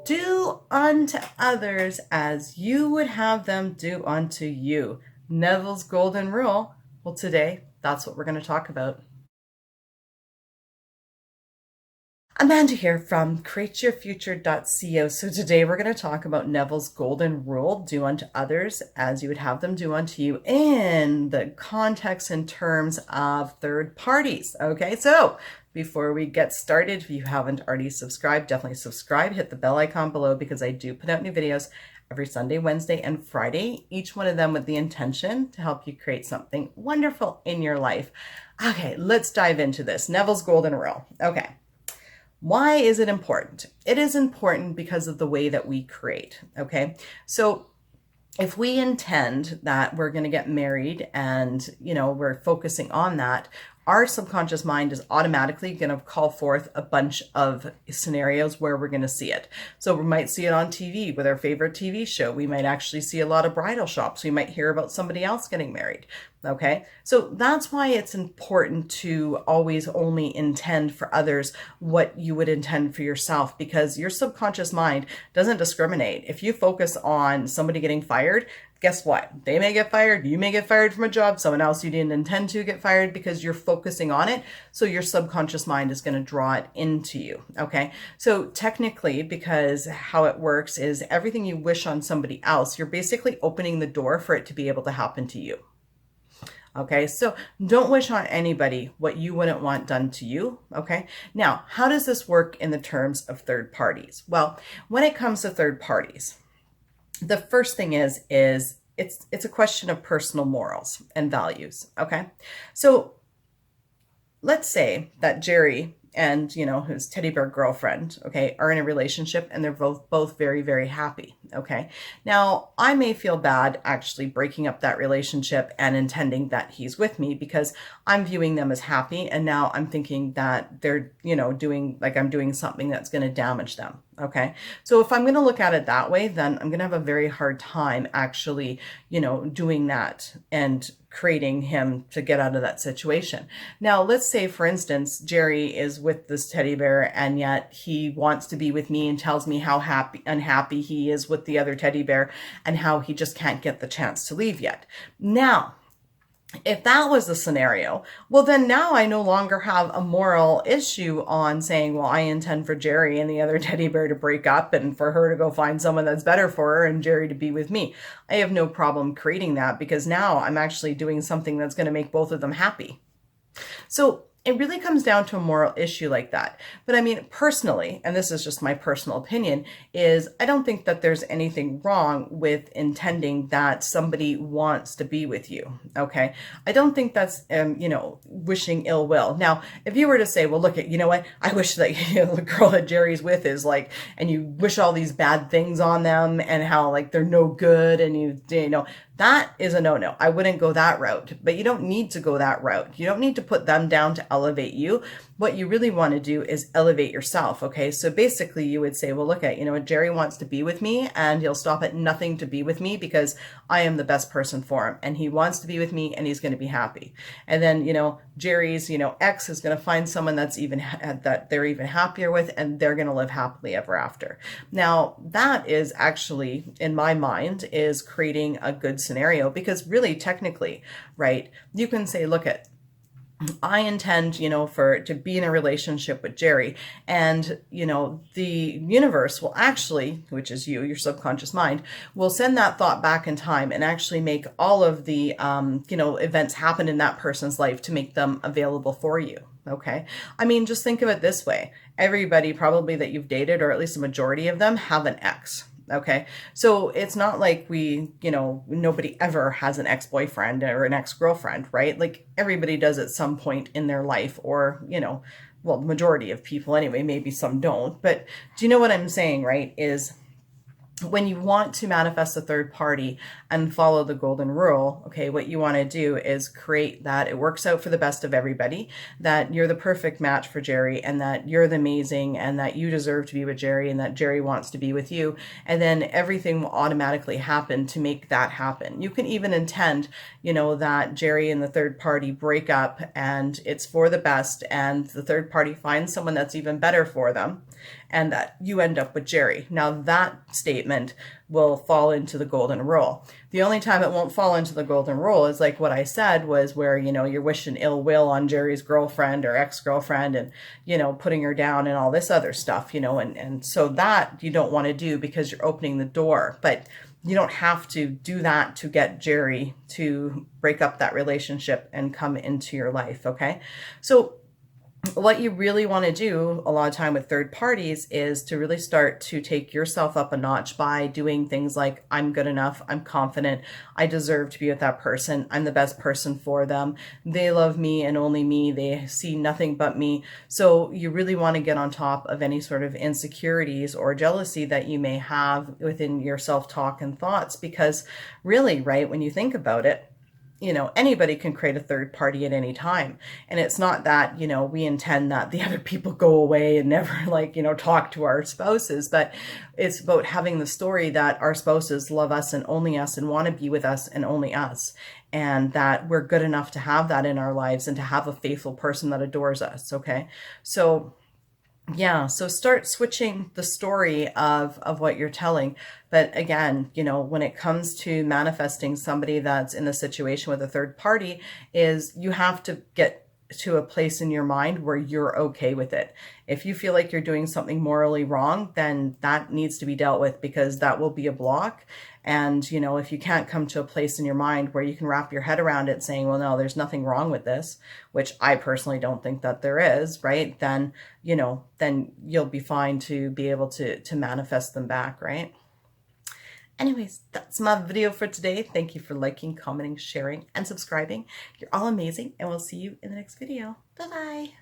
Do unto others as you would have them do unto you. Neville's golden rule. Well, today, that's what we're going to talk about. Amanda here from createyourfuture.co. So today we're going to talk about Neville's golden rule, do unto others as you would have them do unto you, in the context and terms of third parties. Okay, so before we get started, if you haven't already subscribed, definitely subscribe, hit the bell icon below, because I do put out new videos every Sunday, Wednesday, and Friday, each one of them with the intention to help you create something wonderful in your life. Okay, let's dive into this. Neville's golden rule. Okay. Why is it important? It is important because of the way that we create, okay? So if we intend that we're going to get married and, we're focusing on that, our subconscious mind is automatically going to call forth a bunch of scenarios where we're going to see it. So we might see it on TV with our favorite TV show. We might actually see a lot of bridal shops. We might hear about somebody else getting married. Okay. So that's why it's important to always only intend for others what you would intend for yourself, because your subconscious mind doesn't discriminate. If you focus on somebody getting fired, guess what? They may get fired. You may get fired from a job. Someone else you didn't intend to get fired, because you're focusing on it. So your subconscious mind is going to draw it into you. Okay. So technically, because how it works is everything you wish on somebody else, you're basically opening the door for it to be able to happen to you. Okay, so don't wish on anybody what you wouldn't want done to you. Okay, now how does this work in the terms of third parties? Well, when it comes to third parties, the first thing is it's a question of personal morals and values. Okay, so let's say that Jerry and his teddy bear girlfriend, okay, are in a relationship and they're both very, very happy. Okay, now I may feel bad actually breaking up that relationship and intending that he's with me, because I'm viewing them as happy, and now I'm thinking that they're doing, like, I'm doing something that's going to damage them. Okay, so if I'm going to look at it that way, then I'm going to have a very hard time actually doing that and creating him to get out of that situation. Now, let's say, for instance, Jerry is with this teddy bear, and yet he wants to be with me and tells me how unhappy he is with the other teddy bear and how he just can't get the chance to leave yet. Now, if that was the scenario, well, then now I no longer have a moral issue on saying, well, I intend for Jerry and the other teddy bear to break up and for her to go find someone that's better for her and Jerry to be with me. I have no problem creating that, because now I'm actually doing something that's going to make both of them happy. So it really comes down to a moral issue like that. But I mean, personally, and this is just my personal opinion, is I don't think that there's anything wrong with intending that somebody wants to be with you. Okay. I don't think that's, wishing ill will. Now, if you were to say, well, look at, what, I wish that the girl that Jerry's with is like, and you wish all these bad things on them and how like they're no good, and that is a no-no. I wouldn't go that route, but you don't need to go that route. You don't need to put them down to elevate you. What you really want to do is elevate yourself. Okay. So basically you would say, well, look at, Jerry wants to be with me, and he'll stop at nothing to be with me because I am the best person for him, and he wants to be with me, and he's going to be happy. And then, Jerry's, ex is going to find someone that's that they're even happier with, and they're going to live happily ever after. Now that is actually, in my mind, is creating a good scenario, because really technically, right, you can say, look at, I intend, to be in a relationship with Jerry, and, the universe will actually, which is you, your subconscious mind, will send that thought back in time and actually make all of the, events happen in that person's life to make them available for you. Okay. I mean, just think of it this way. Everybody probably that you've dated, or at least a majority of them, have an ex. Okay. So it's not like nobody ever has an ex-boyfriend or an ex-girlfriend, right? Like everybody does at some point in their life, or, well, the majority of people anyway, maybe some don't. But do you know what I'm saying, right? Is when you want to manifest a third party and follow the golden rule, okay, what you want to do is create that it works out for the best of everybody, that you're the perfect match for Jerry, and that you're the amazing, and that you deserve to be with Jerry, and that Jerry wants to be with you. And then everything will automatically happen to make that happen. You can even intend, that Jerry and the third party break up, and it's for the best, and the third party finds someone that's even better for them. and that you end up with Jerry. Now that statement will fall into the golden rule. The only time it won't fall into the golden rule is like what I said, was where, you know, you're wishing ill will on Jerry's girlfriend or ex-girlfriend and, you know, putting her down and all this other stuff, you know, and so that you don't want to do because you're opening the door. But you don't have to do that to get Jerry to break up that relationship and come into your life, okay? So what you really want to do a lot of time with third parties is to really start to take yourself up a notch by doing things like, I'm good enough, I'm confident, I deserve to be with that person, I'm the best person for them, they love me and only me, they see nothing but me. So you really want to get on top of any sort of insecurities or jealousy that you may have within your self-talk and thoughts, because really, right, when you think about it, you know, anybody can create a third party at any time. And it's not that, you know, we intend that the other people go away and never, like, you know, talk to our spouses, but it's about having the story that our spouses love us and want to be with us and only us. And that we're good enough to have that in our lives and to have a faithful person that adores us. Okay. So yeah, so start switching the story of what you're telling. But again, you know, when it comes to manifesting somebody that's in a situation with a third party, is you have to get to a place in your mind where you're okay with it. If you feel like you're doing something morally wrong, then that needs to be dealt with, because that will be a block. And, you know, if you can't come to a place in your mind where you can wrap your head around it saying, well, no, there's nothing wrong with this, which I personally don't think that there is, right? Then, you know, then you'll be fine to be able to manifest them back, right? Anyways, that's my video for today. Thank you for liking, commenting, sharing, and subscribing. You're all amazing, and we'll see you in the next video. Bye-bye.